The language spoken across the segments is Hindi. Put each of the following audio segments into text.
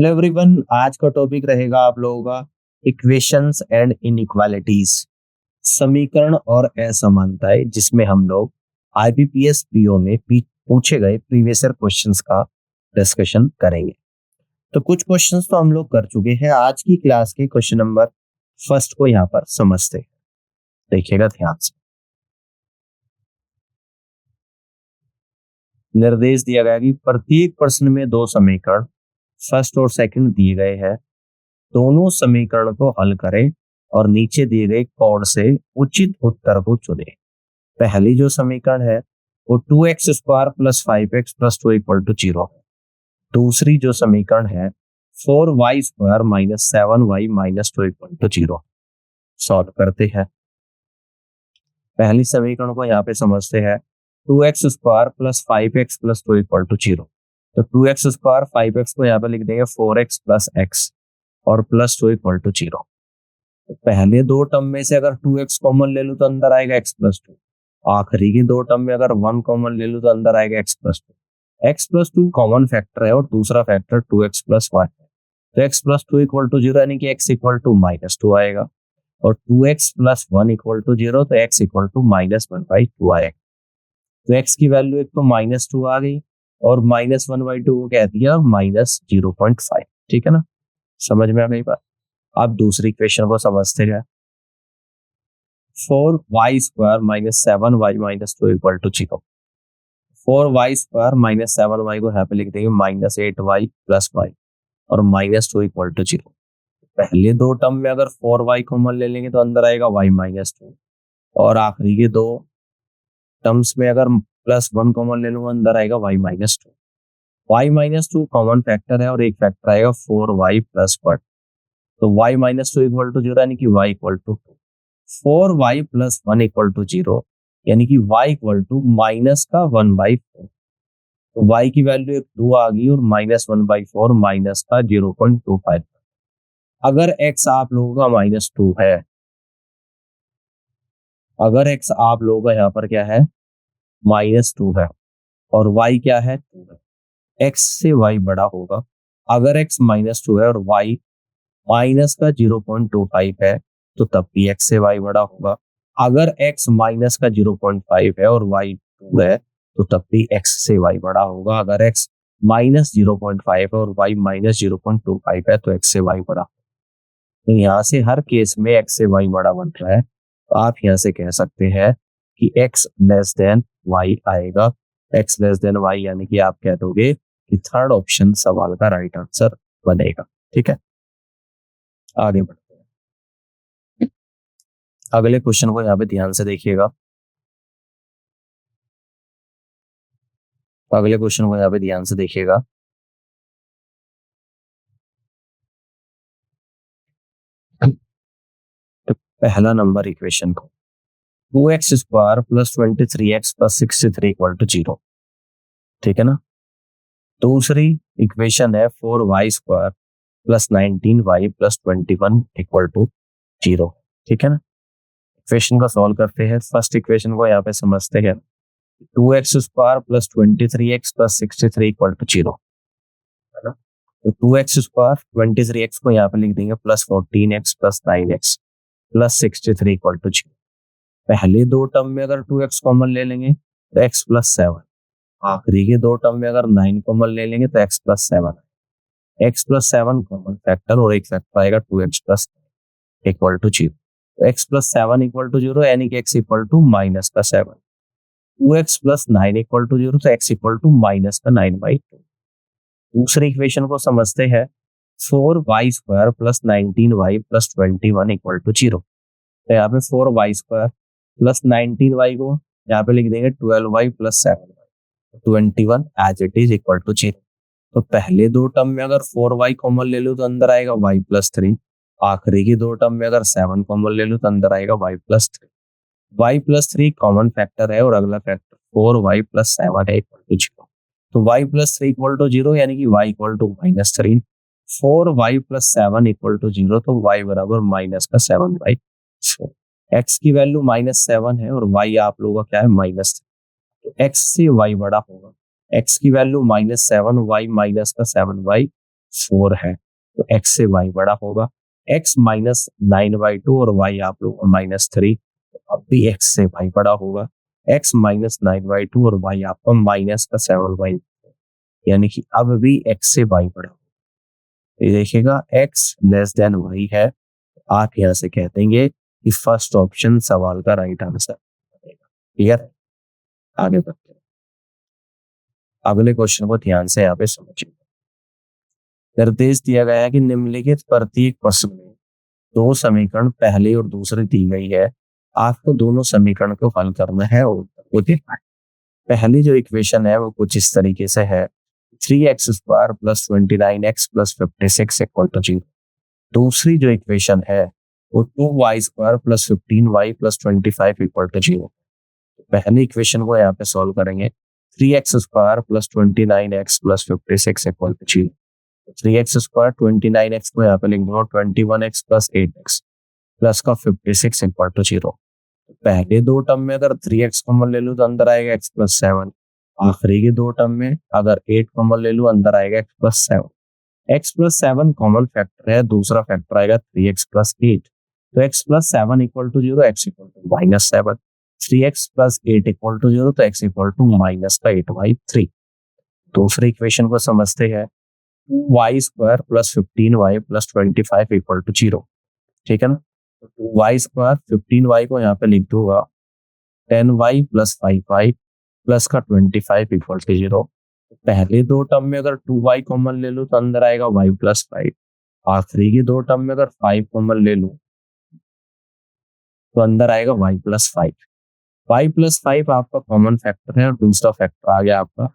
हेलो एवरीवन, आज का टॉपिक रहेगा आप लोगों का इक्वेशंस एंड इनइक्वालिटीज, समीकरण और असमानताएं, जिसमें हम लोग आईबीपीएस पीओ में पूछे गए प्रीवियस ईयर क्वेश्चंस का डिस्कशन करेंगे। तो कुछ क्वेश्चंस तो हम लोग कर चुके हैं। आज की क्लास के क्वेश्चन नंबर फर्स्ट को यहाँ पर समझते हैं, देखिएगा ध्यान से। निर्देश दिया गया कि प्रत्येक प्रश्न में दो समीकरण फर्स्ट और सेकंड दिए गए हैं, दोनों समीकरण को हल करें और नीचे दिए गए कोड से उचित उत्तर को चुनें। पहली जो समीकरण है वो 2x² plus 5x plus 2 equal to 0 है। दूसरी जो समीकरण है 4y² minus 7y minus 2 equal to 0। Solve करते हैं। पहली समीकरण को यहाँ पे समझते हैं। 2x² plus 5x plus 2 equal to 0। तो 2x² 5x को यहाँ पे लिख देंगे 4x प्लस x और प्लस 2 इक्वल टू 0। पहले दो टर्म में से अगर 2x कॉमन ले लूं तो अंदर आएगा x प्लस 2। आखिरी की दो टर्म में अगर 1 कॉमन ले लूं तो अंदर आएगा x plus 2। x plus 2 common factor है और दूसरा फैक्टर 2x प्लस 1 है। तो x प्लस 2 इक्वल टू 0 यानी कि x इक्वल टू माइनस 2 आएगा और 2x प्लस 1 इक्वल टू 0 तो x इक्वल टू माइनस 1/2 आएगा। तो x की वैल्यू एक तो माइनस 2 आ गई और माइनस 1/2 को कह दिया माइनस 0.5। ठीक है ना, समझ में आ गई बात। अब दूसरी इक्वेशन को समझते हैं। 4y² minus 7y minus 2 equal to 0। 4y² minus 7y को यहाँ पे लिख देंगे माइनस 8y प्लस y और माइनस 2 इक्वल टू 0। पहले दो टर्म में अगर 4y कॉमन ले लेंगे तो अंदर आएगा y माइनस 2 और आखिरी के दो टर्म्स में अगर प्लस 1 कॉमन ले लूंगा अंदर आएगा y minus 2। y minus 2 common factor है और एक फैक्टर आएगा 4y प्लस 1। तो y माइनस 2 इक्वल टू 0 यानी कि y equal to 2। 4y plus 1 equal to 0 यानी कि y इक्वल टू माइनस का 1/4। तो y की वैल्यू एक 2 आ गई और माइनस 1/4 माइनस का 0.25। अगर x आप लोगों का माइनस 2 है, अगर x आप लोगों का यहाँ पर क्या है माइनस 2 है और y क्या है 2 है, x से y बड़ा होगा। अगर x माइनस 2 है और y माइनस का 0.25 है तो तब भी x से y बड़ा होगा। अगर x माइनस का 0.5 है और y 2 है तो तब भी x से y बड़ा होगा। अगर x माइनस 0.5 है और y माइनस 0.25 है तो x से y बड़ा। तो यहाँ से हर केस में x से y बड़ा बन रहा है, तो आप यहाँ से कह सकते हैं कि x लेस देन y आएगा। x लेस देन y यानी कि आप कह दोगे कि थर्ड ऑप्शन सवाल का राइट आंसर बनेगा। ठीक है, आगे बढ़ते हैं। अगले क्वेश्चन को यहाँ पे ध्यान से देखिएगा। अगले क्वेश्चन को यहाँ पे ध्यान से देखिएगा। तो पहला नंबर इक्वेशन को 2x² plus 23x plus 63 equal to 0। ठीक है ना। दूसरी इक्वेशन है 4y² plus 19y plus 21 equal to 0। ठीक है ना। इक्वेशन को सॉल्व करते हैं। फर्स्ट इक्वेशन को यहाँ पे समझते हैं। 2x² plus 23x plus 63 equal to 0 है ना। तो 2x² 23x को यहाँ पे लिख देंगे plus 14x plus 9x plus 63 equal to 0। पहले दो टर्म में अगर 2x कॉमन ले लेंगे तो x प्लस 7। आखिरी के दो टर्म में अगर 9 कॉमन ले लेंगे तो x plus 7। x plus 7 common factor और एक फैक्टर आएगा 2x प्लस इक्वल टू 0। तो x प्लस 7 इक्वल टू 0 यानी कि x इक्वल टू माइनस का 7। 2x प्लस 9 इक्वल टू 0 तो x इक्वल टू माइनस का 9/2। दूसरी इक्वेशन को समझते हैं। 4y² plus 19y plus 21 equal to 0। तो यहाँ पे 4y² प्लस 19y को यहाँ पे लिख देंगे 12y plus 7y 21 as it is equal to 0। तो पहले दो टर्म में अगर 4y कॉमन ले लूं तो अंदर आएगा y प्लस 3। आखिरी की दो टर्म में अगर 7 कॉमन ले लूं तो अंदर आएगा y plus 3। y plus 3 common factor है और अगला फैक्टर 4y प्लस 7 है इक्वल टू 0। तो y प्लस 3 इक्वल टू 0 यानी कि y equal to minus 3। 4y plus 7 equal to 0 तो y बराबर माइनस का 7/4। x की वैल्यू माइनस 7 है और y आप लोगों का क्या है माइनस 3। तो x से y बड़ा होगा। x की वैल्यू माइनस 7, y माइनस का 7y 4 है तो x से y बड़ा होगा। x माइनस 9/2 और y आप लोग -3, तो अब भी x से y बड़ा होगा। x माइनस 9/2 और y आपका -7/, यानी कि अब भी x से y बड़ा होगा। ये देखिएगा x लेस देन y है, आप यहाँ से कह देंगे कि फर्स्ट ऑप्शन सवाल का राइट आंसर बनेगा। क्लियर? आगे बढ़ते हैं, अगले क्वेश्चन को ध्यान से यहाँ पे समझिए। निर्देश दिया गया है कि निम्नलिखित प्रत्येक प्रश्न में 2 समीकरण पहले और दूसरे दी गई है, आपको दोनों समीकरण को हल करना है और उत्तर को देना है। पहली जो इक्वेशन है वो कुछ इस तरीके से है, 3x² + 29x + 56 = 0। दूसरी जो इक्वेशन है वो 2y² + 15y + 25 = 0। पहली इक्वेशन को यहाँ पे सॉल्व करेंगे, 3x² + 29x + 56 = 0। 3x², 29x को यहाँ पे लिख दो, 21x + 8x प्लस का 56 = 0। पहले दो टर्म में अगर 3x कॉमन ले लूँ तो अंदर आएगा x + 7। आखिरी के दो टर्म में अगर 8 कॉमन ले लूँ अंदर आएगा x + 7। x + 7 कॉमन फैक्टर है, दूसरा फैक्टर आएगा 3x + 8। तो x + 7 = 0, x = -7। 3x + 8 = 0, तो x = -8/3। दूसरी इक्वेशन को समझते हैं, y² + 15y + 25 = 0। ठीक है ना? तो y² 15y को यहाँ पे लिख दूंगा, 10y + 5y प्लस का 25 = 0। पहले दो टर्म में अगर 2y कॉमन ले लूँ तो अंदर आएगा y + 5। आखिरी के दो टर्म में अगर 5 कॉमन ले लूँ तो अंदर आएगा y + 5। y + 5 आपका कॉमन फैक्टर है और दूसरा फैक्टर आ गया आपका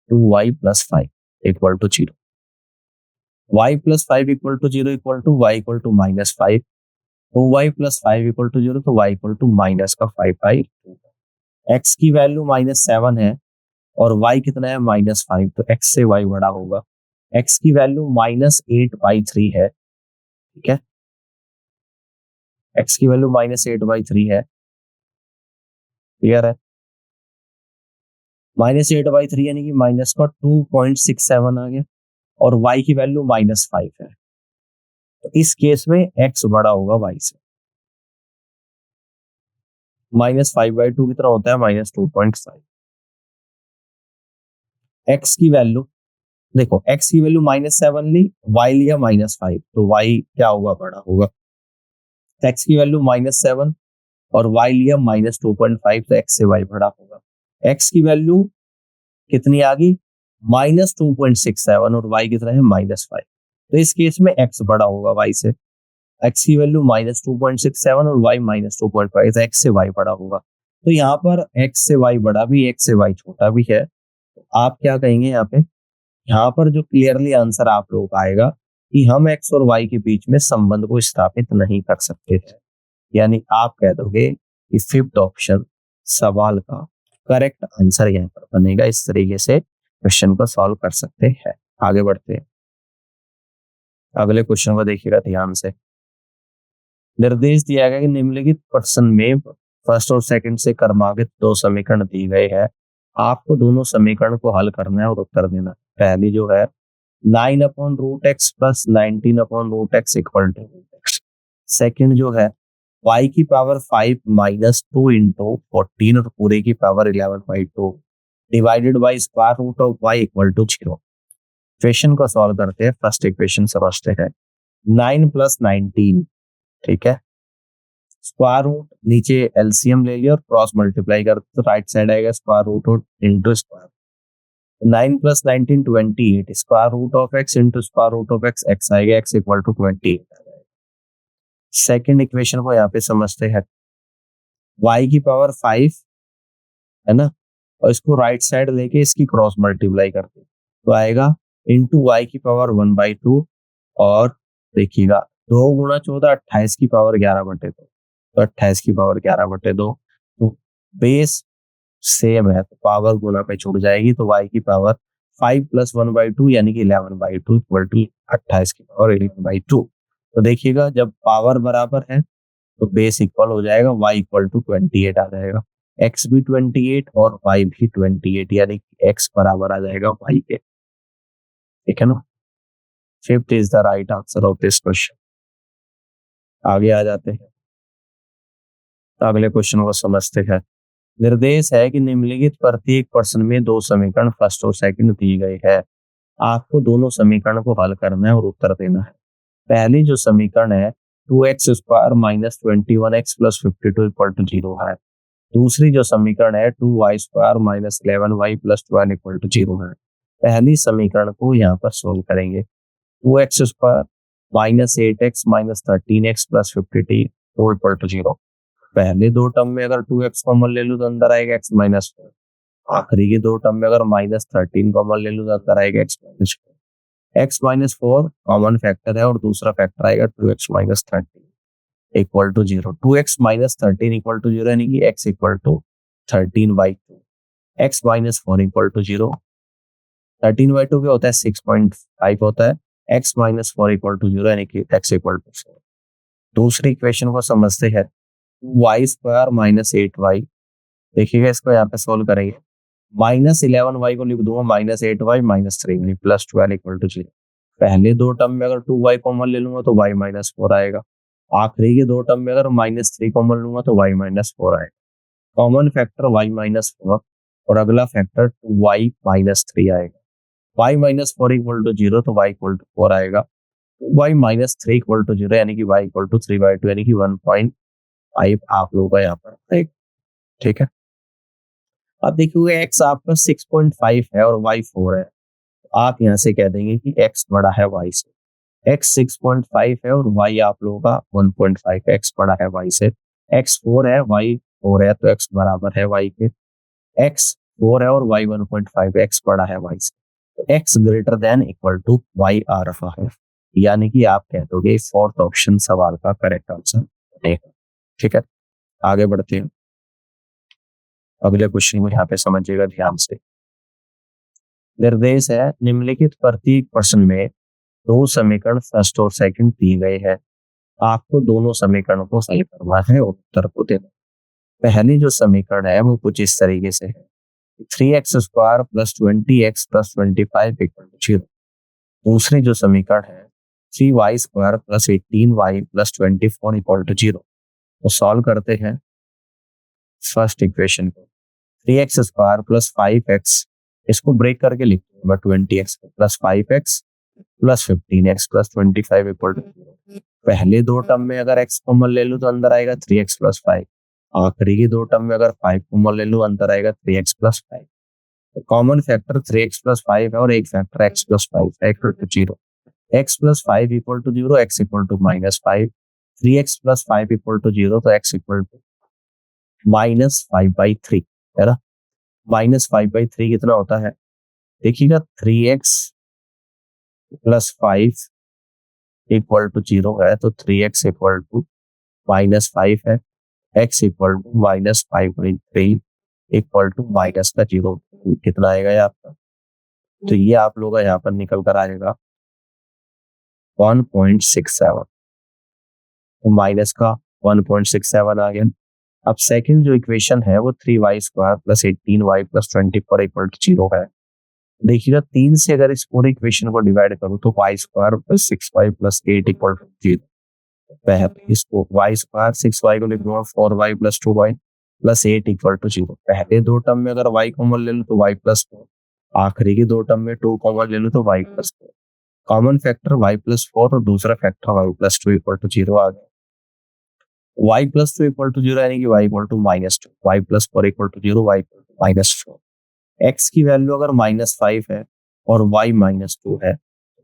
2y + 5 = 0। y + 5 = 0 = y = -5। तो y + 5 = 0, तो y = -5/2। x की वैल्यू -7 है और y कितना है -5, तो x से y बड़ा होगा। x की वैल्यू -8/3 है। ठीक है, x की वैल्यू -8/3 है। क्लियर है? -8/3 यानी कि माइनस का 2.67 आ गया और y की वैल्यू -5 है, तो इस केस में x बड़ा होगा y से। -5/2 कितना होता है? -2.5। x की वैल्यू देखो, x की वैल्यू -7 ली, y लिया -5, तो y क्या होगा? बड़ा होगा। x की वैल्यू -7 और y लिया -2.5, तो x से y बड़ा होगा। x की वैल्यू कितनी आ गई? -2.67 और y कितना है? -5। तो इस केस में x बड़ा होगा y से। x की वैल्यू -2.67 और y -2.5, तो x से y बड़ा होगा। तो यहाँ पर x से y बड़ा भी, x से y छोटा भी है। तो आप क्या कहेंगे यहाँ पे? यहाँ पर जो क्लियरली आंसर आप लोगों का आएगा कि हम x और y के बीच में संबंध को स्थापित नहीं कर सकते थे, यानी आप कह दोगे कि फिफ्थ ऑप्शन सवाल का करेक्ट आंसर यहाँ पर बनेगा। इस तरीके से क्वेश्चन को सॉल्व कर सकते हैं। आगे बढ़ते हैं, अगले क्वेश्चन को देखिएगा ध्यान से। निर्देश दिया गया कि निम्नलिखित प्रश्न में फर्स्ट और सेकंड से क्रमांकित 2 समीकरण दिए गए हैं, आपको दोनों समीकरण को हल करना है और उत्तर देना है। पहली जो है 9/√x + 19/√x = x। सेकंड जो है y की पावर 5 - 2 × 14 और पूरे की power 11/2 divided by square root of y = 0। Equation को सॉल्व करते हैं। फर्स्ट इक्वेशन समझते हैं, 9 + 19। ठीक है, स्क्वायर रूट नीचे एलसीएम ले लिया और क्रॉस मल्टीप्लाई कर तो राइट साइड आएगा स्क्वायर रूट और into square. 9 + 19 28, square root of x into square root of x, x आएगा x = 28 आ जाएगा। सेकेंड इक्वेशन को यहाँ पे समझते हैं, y की पावर 5 है ना, और इसको राइट साइड लेके इसकी क्रॉस मल्टीप्लाई करते तो आएगा इंटू y की पावर 1/2 और देखिएगा 2 × 14 28 की पावर 11/2, तो 28 की पावर 11/2। तो बेस सेम है तो पावर गुना पे छूट जाएगी, तो y की पावर 5 + 1/2 यानी कि 11/2 = 28 की पावर 11/2। तो देखिएगा जब पावर बराबर है तो बेस इक्वल हो जाएगा, y = 28 आ जाएगा। x भी 28 और y भी 28, यानी कि x बराबर आ जाएगा y के। ठीक है ना? Fifth is the right answer of this question. आगे आ जाते हैं, अगले क्वेश्चन को समझते हैं। निर्देश है कि निम्नलिखित प्रत्येक प्रश्न में दो समीकरण फर्स्ट और सेकंड दिए गए हैं। आपको दोनों समीकरण को हल करना है और उत्तर देना है। पहली जो समीकरण है 2x² minus 21x plus 52 equal to 0 है। दूसरी जो समीकरण है 2y² minus 11y plus 12 equal to 0 है। पहली समीकरण को यहाँ पर सोल्व करेंगे। 2x² minus 8x minus 13x plus 52 equal to 0। पहले दो टर्म में अगर 2x कॉमन ले लूँ तो अंदर आएगा x माइनस 4। आखिरी के दो टर्म में अगर माइनस 13 कॉमन ले लूँ तो अंदर आएगा x minus 4। x minus 4 common factor है और दूसरा फैक्टर आएगा 2x minus 13 equal to 0। 2x minus 13 equal to 0 यानी कि x equal to 13/2। x minus 4 equal to 0। 13/2 क्या होता है 6.5 होता है। x माइनस 4 इक्वल टू 0 यानी कि x इक्वल टू 4। दूसरी इक्वेशन को समझते हैं। y² माइनस 8y, देखिएगा इसको यहाँ पे सोल्व करेंगे। माइनस 11y को लिख दूंगा minus 8y minus 3y plus 12 equal to 0। पहले दो टर्म में अगर 2y कॉमन ले लूंगा तो y माइनस 4 आएगा। आखिरी के दो टर्म में अगर माइनस 3 कॉमन लूंगा तो y माइनस 4 आएगा। कॉमन फैक्टर y माइनस 4 और अगला फैक्टर 2y माइनस 3 आएगा। y माइनस 4 इक्वल टू 0 तो y इक्वल टू 4 आएगा। y माइनस 3 इक्वल टू 0 यानी कि y इक्वल टू 3/2 यानी कि 1.5 आप लोगों का यहाँ पर आएगा। ठीक है, अब देखिए x आपका 6.5 है और y 4 है। आप यहाँ से कह देंगे कि x बड़ा है y से। x 6.5 है और y आप लोगों का 1.5, x बड़ा है y से। x 4 है y 4 है तो x बराबर है y के। x 4 है और y 1.5, x बड़ा है y से, तो x greater than equal to y आ रहा है। यानी कि आप कह दोगे फोर्थ ऑप्शन सवाल का करेक्ट आंसर बनेगा। ठीक है, आगे बढ़ते हैं। अगले क्वेश्चन को यहाँ पे समझिएगा ध्यान से। निर्देश है निम्नलिखित प्रत्येक प्रश्न में दो समीकरण फर्स्ट और सेकंड दिए गए हैं। आपको दोनों समीकरणों को हल करना है और उत्तर को देना। पहली जो समीकरण है वो कुछ इस तरीके से है 3x² plus 20x plus 25 equal to 0। दूसरी जो समीकरण है 3y² plus 18y plus 24 equal to 0। तो सॉल्व करते हैं फर्स्ट इक्वेशन को। 3x² प्लस 5x, इसको ब्रेक करके लिख दूंगा 20x plus 5x plus 15x plus 25 equal to 0। पहले दो टर्म में अगर x कॉमन ले लूं तो अंदर आएगा 3x प्लस 5। आखिरी के दो टर्म में अगर 5 कॉमन ले लूं अंदर आएगा 3x प्लस 5। तो कॉमन फैक्टर 3x प्लस 5 है और एक फैक्टर x प्लस 5 है equal to 0। x plus 5 equal to 0, x equal to minus 5। 3x plus 5 equal to 0 तो x इक्वल टू माइनस 5/3 है ना। माइनस 5/3 कितना होता है देखिएगा 3x प्लस 5 इक्वल टू 0 है तो 3x इक्वल टू माइनस 5 है। x equal to minus 5/3 equal to minus का 0 कितना आएगा ये आपका, तो ये आप लोगों का यहाँ पर निकल कर आएगा 1.67। तो माइनस का 1.67 आ गया। अब सेकंड जो इक्वेशन है वो 3y² plus 18y plus 24 equal to 0 है। देखिएगा 3 से अगर इस पूरे इक्वेशन को डिवाइड करूं तो y² plus 6y plus 8 equal to 0। इसको y² 6y को लिख दूंगा 4y plus 2y plus 8 equal to 0। पहले दो टर्म में अगर y कॉमन ले लूं तो y प्लस 4। आखिरी के दो टर्म में 2 कॉमन ले लूं तो y plus 4। Common factor y plus 4 और दूसरा factor y plus 2 equal to 0 आ गया। y प्लस 2 इक्वल टू 0 यानी कि y equal to minus 2, y plus 4 equal to 0, y equal to minus 4। x की वैल्यू अगर माइनस 5 है और y माइनस 2 है,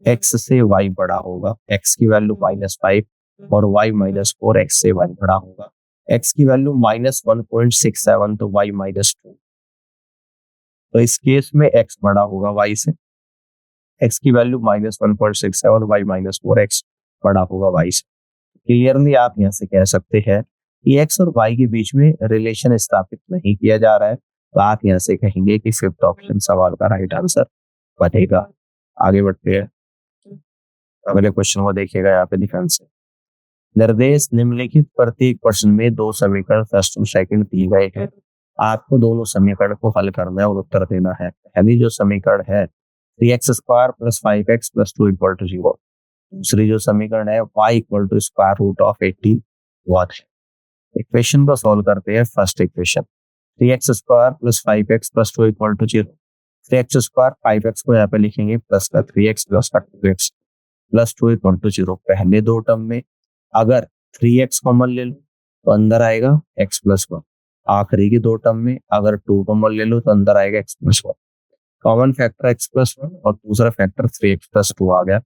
x से y बड़ा होगा। x की वैल्यू माइनस 5 और y माइनस 4, x से y बड़ा होगा। x की वैल्यू माइनस 1.67 तो y माइनस 2, तो इस केस में x बड़ा होगा y से। x की value minus 1.67, y minus 4, x बड़ा होगा y से। क्लियरली आप यहाँ से कह सकते हैं कि x और y के बीच में रिलेशन स्थापित नहीं किया जा रहा है, तो आप यहाँ से कहेंगे कि फिफ्थ ऑप्शन सवाल का राइट आंसर बनेगा। आगे बढ़ते हैं, अगले क्वेश्चन को देखिएगा यहाँ पे ध्यान से। निर्देश निम्नलिखित प्रत्येक प्रश्न में दो समीकरण फर्स्ट और सेकंड दिए गए हैं। आपको दोनों समीकरण को हल करना है और उत्तर देना है। पहली जो समीकरण है 3x² plus 5x plus 2 equal to 0। दूसरी जो समीकरण है y equal to square root of 81 है। इक्वेशन को सॉल्व करते हैं। First equation 3x square plus 5x plus 2 equal to 0। 3x square 5x को यहाँ पे लिखेंगे प्लस का 3x प्लस का 2x प्लस 2 इक्वल टू 0। पहले दो टर्म में अगर 3x कॉमन ले लो तो अंदर आएगा x प्लस 1। आखिरी की दो टर्म में अगर 2 कॉमन ले लो तो अंदर आएगा x plus 1। Common factor x plus 1 और दूसरा फैक्टर 3x प्लस 2 आ गया।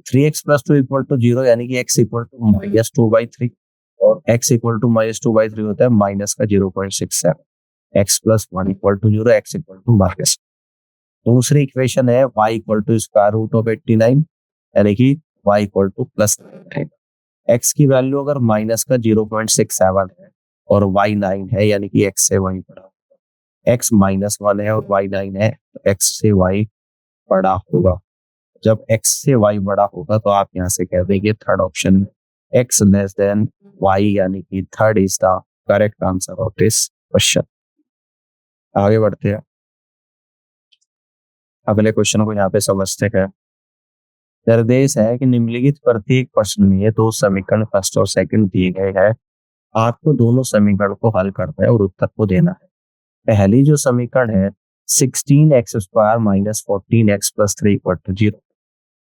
3x प्लस 2 इक्वल टू 0 यानी कि x इक्वल टू माइनस 2/3 और x इक्वल टू माइनस 2/3 होता है माइनस का 0.67। x plus 1 equal to 0, x equal to minus. दूसरी इक्वेशन है y equal to square root of 89 यानी कि y equal to plus 9। x की वैल्यू अगर माइनस का 0.67 है और y 9 है यानी कि x से y बड़ा होगा। x माइनस 1 है और y 9 है तो x से y बड़ा होगा। जब x से y बड़ा होगा तो आप यहाँ से कह देंगे थर्ड ऑप्शन में x लेस देन y यानी कि third is the correct answer of this question. आगे बढ़ते हैं, अगले क्वेश्चन को यहाँ पे समझते हैं। निर्देश है कि निम्नलिखित प्रत्येक प्रश्न में दो समीकरण फर्स्ट और सेकंड दिए गए हैं। आपको दोनों समीकरण को हल करना है और उत्तर को देना है। पहली जो समीकरण है 16x square minus 14x plus 3 equal to 0।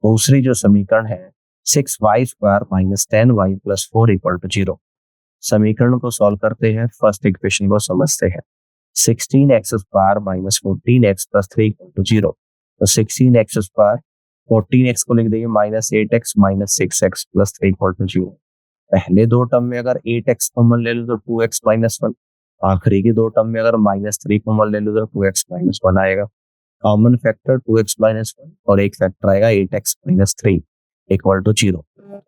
दूसरी जो समीकरण है 6y square minus 10y plus 4 equal to 0। समीकरण को सॉल्व करते हैं। फर्स्ट इक्वेशन को समझते हैं। 16x square minus 14x plus 3 equal to 0। तो 16x स्क्वायर 14x को लिख देंगे minus 8x minus 6x plus 3 equal to 0। पहले दो टर्म में अगर 8x कॉमन ले लो तो 2x माइनस 1। आखिरी की दो टर्म में अगर माइनस 3 कॉमन ले लो तो 2x माइनस 1 आएगा। कॉमन फैक्टर 2x माइनस 1 और एक फैक्टर आएगा 8x minus 3 equal to 0।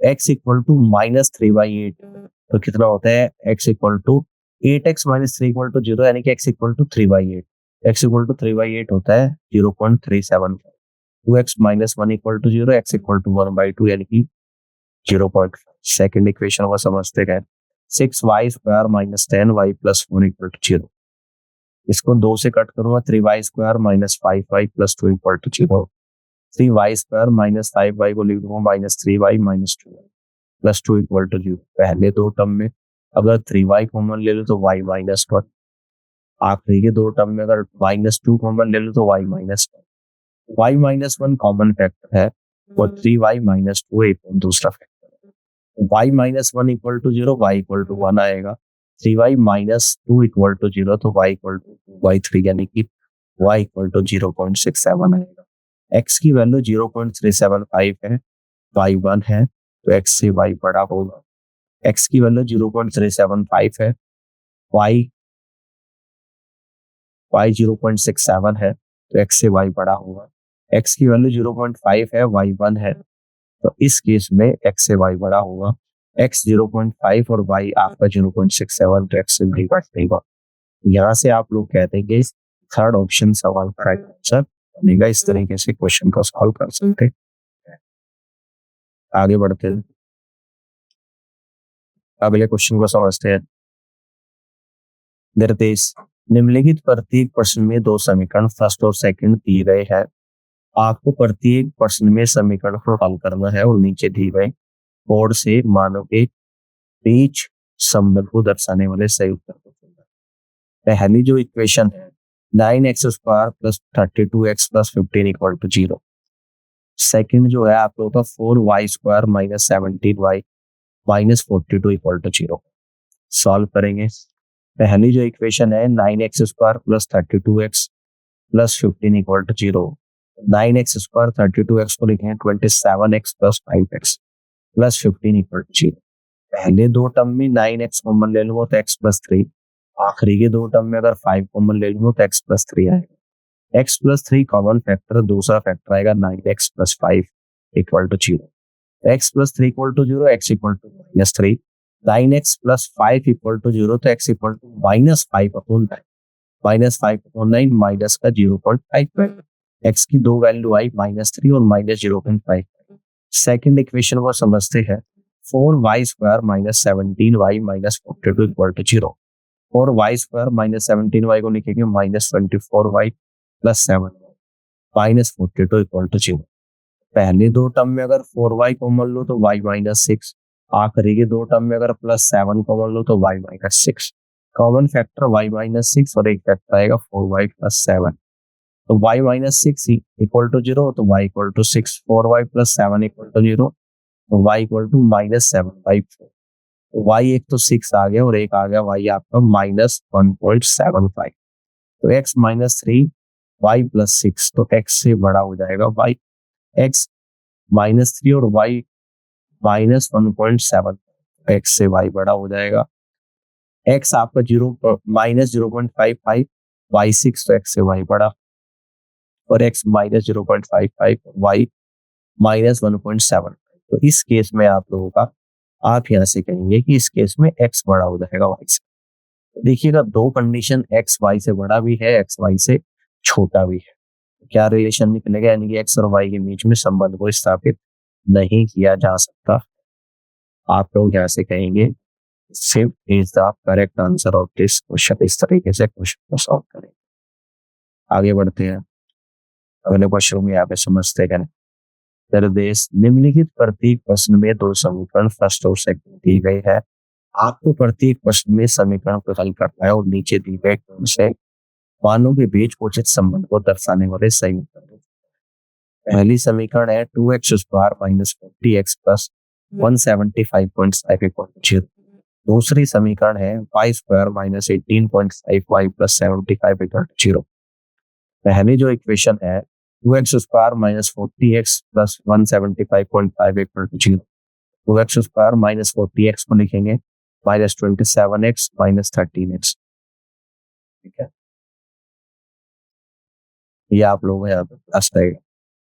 x equal to minus 3/8 तो कितना होता है x equal to 8x minus 3 equal to 0 यानी कि x equal to 3/8। x equal to 3/8 होता है 0.37। 2x minus 1 equal to 0, x equal to 1/2 यानी कि 0. सेकेंड इक्वेशन को समझते हैं। 6y square minus 10y plus 4 equal to 0। इसको 2 से कट करूंगा 3y square minus 5y plus 2 equal to 0। 3y square minus 5y को लिख दूंगा minus 3y minus 2 plus 2 equal to 0। पहले दो टर्म में अगर 3y कॉमन ले लो तो y माइनस 1। आखिरी के दो टर्म में अगर माइनस 2 कॉमन ले लो तो y minus 1। y minus 1 common factor है और 3y माइनस 2 एक दूसरा फैक्टर है। y minus 1 equal to 0, y equal to 1 आएगा। 3y माइनस 2 इक्वल टू 0 तो y इक्वल टू 2/3 यानी कि y इक्वल टू 0.67 आएगा। x की वैल्यू 0.375 है, y 1 है तो x से y बड़ा होगा। x की वैल्यू 0.375 है, y 0.67 है तो x से y बड़ा होगा। x की वैल्यू 0.5 है, y 1 है तो इस केस में x से y बड़ा होगा। x 0.5 और y आपका 0.67 तो x से y बढ़ेगा। यहाँ से आप लोग कह देंगे थर्ड ऑप्शन सवाल का आंसर बनेगा। इस तरीके से क्वेश्चन को सॉल्व कर सकते हैं। आगे बढ़ते हैं, अगले क्वेश्चन को समझते हैं। निर्देश निम्नलिखित प्रत्येक प्रश्न में दो समीकरण फर्स्ट और सेकंड दिए गए हैं। आपको प्रत्येक प्रश्न में समीकरण को हल करना है और नीचे दिए गए बोर्ड से मानों के बीच संबंध को दर्शाने वाले सही उत्तर को चुनना। पहली जो इक्वेशन है 9x square plus 32x plus 15 equal to 0। Second जो है आप लोगों का 4y square minus 17y minus 42 equal to 0। Solve करेंगे। पहली जो इक्वेशन है 9x square plus 32x plus 15 equal to 0। 9x square 32x को लिखें 27x plus 5x plus 15 equal to 0। पहले दो टर्म में 9x कॉमन ले लूंगा तो x प्लस 3। आखिरी के दो टर्म में अगर 5 कॉमन ले लूंगा तो x प्लस 3 आएगा। x प्लस 3 कॉमन फैक्टर, दूसरा फैक्टर आएगा 9x plus 5 equal to 0। x plus 3 equal to 0, x equal to minus 3। 9x plus 5 equal to 0 तो x equal to minus 5/9। Minus 5/9 minus का 0.5। x की दो वैल्यू आई माइनस 3 और माइनस 0.5। सेकेंड इक्वेशन को समझते हैं। 4y square minus 17y minus 42 equal to 0। 4y square minus 17y को लिखेंगे minus 24y plus 7 minus 42 equal to 0। पहले दो टर्म में अगर 4y कॉमन लो तो y माइनस सिक्स, आखिरी के दो टर्म में अगर +7 कॉमन लो तो y minus six. Common factor y minus six और एक फैक्टर आएगा 4y + 7। तो y minus six equal to zero, तो y equal to six, 4y + 7 equal to zero, तो y इक्वल टू -7/4। तो y एक तो 6 आ गया और एक आ गया y आपका -1.75। तो x -3 y + 6, तो x से बड़ा हो जाएगा y, x -3 और y -1.7, x से y बड़ा हो जाएगा। x आपका -0.55, y 6, तो x से y बड़ा, और x -0.55 y -1.7। तो इस केस में आप लोगों का, आप यहाँ से कहेंगे कि इस केस में x बड़ा हो जाएगा y से। तो देखिएगा दो कंडीशन, x y से बड़ा भी है, x y से छोटा भी है, क्या रिलेशन निकलेगा, यानी कि x और y के बीच में संबंध को स्थापित नहीं किया जा सकता। आप लोग यहाँ से कहेंगे सिर्फ is the correct answer of this question. इस तरीके से क्वेश्चन को सॉल्व करें। आगे बढ़ते हैं, अगले क्वेश्चन में यहाँ पे समझते हैं। निर्देश निम्नलिखित प्रत्येक प्रश्न में दो समीकरण फर्स्ट और सेकंड दी गई है। आपको प्रत्येक प्रश्न में समीकरण को हल करना है और नीचे दी गए क्रम से मानों के बीच उचित संबंध को दर्शाने वाले समीकरण। पहली समीकरण है 2x² - 40x + 175.5 = 0। दूसरी समीकरण है y² - 18.5y + 75 = 0। पहली जो इक्वेशन है 2x² - 40x + 175.5 = 0। 2x² - 40x को लिखेंगे -27x - 13x। ठीक है, ये आप लोगों को यहाँ पे प्लस रहेगा,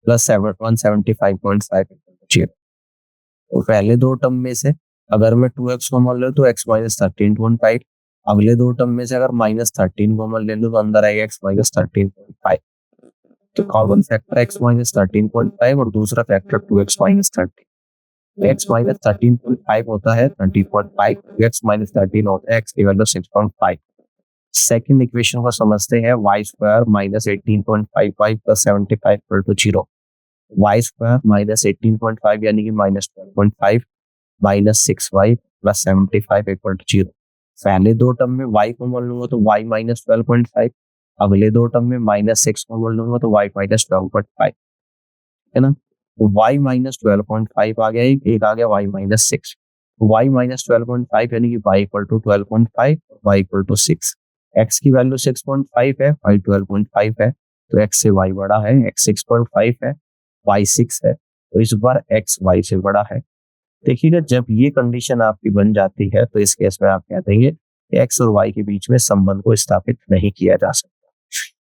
+ 175.5 = 0। तो पहले दो टर्म में से अगर मैं 2x कॉमन ले तो x - 13.5, अगले दो टर्म में से अगर -13 कॉमन ले लूं तो अंदर आएगा x - 13.5। तो कॉमन फैक्टर x - 13.5 और दूसरा फैक्टर 2x - 13। x - 13.5 होता है 30.5, x - 13 होता है x = 6.5। सेकंड इक्वेशन को समझते हैं, y² - 18.55 + 75 = 0। y² - 18.5 यानी कि -12.5 -6y + 75 = 0। पहले दो टर्म में y कॉमन लूंगा तो y - 12.5, अगले दो टर्म में -6 कॉमन लूंगा तो y - 12.5, है ना। तो y - 12.5 आ गया, एक आ गया y - 6। y - 12.5 यानी कि y = 12.5, y = 6। x की वैल्यू 6.5 है, y 12.5 है, तो x से y बड़ा है, x 6.5 है, y 6 है, तो इस बार x y से बड़ा है। देखिएगा जब ये कंडीशन आपकी बन जाती है तो इस केस में आप कह देंगे कि x और y के बीच में संबंध को स्थापित नहीं किया जा सकता।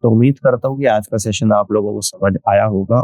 तो उम्मीद करता हूँ कि आज का सेशन आप लोगों को समझ आया होगा।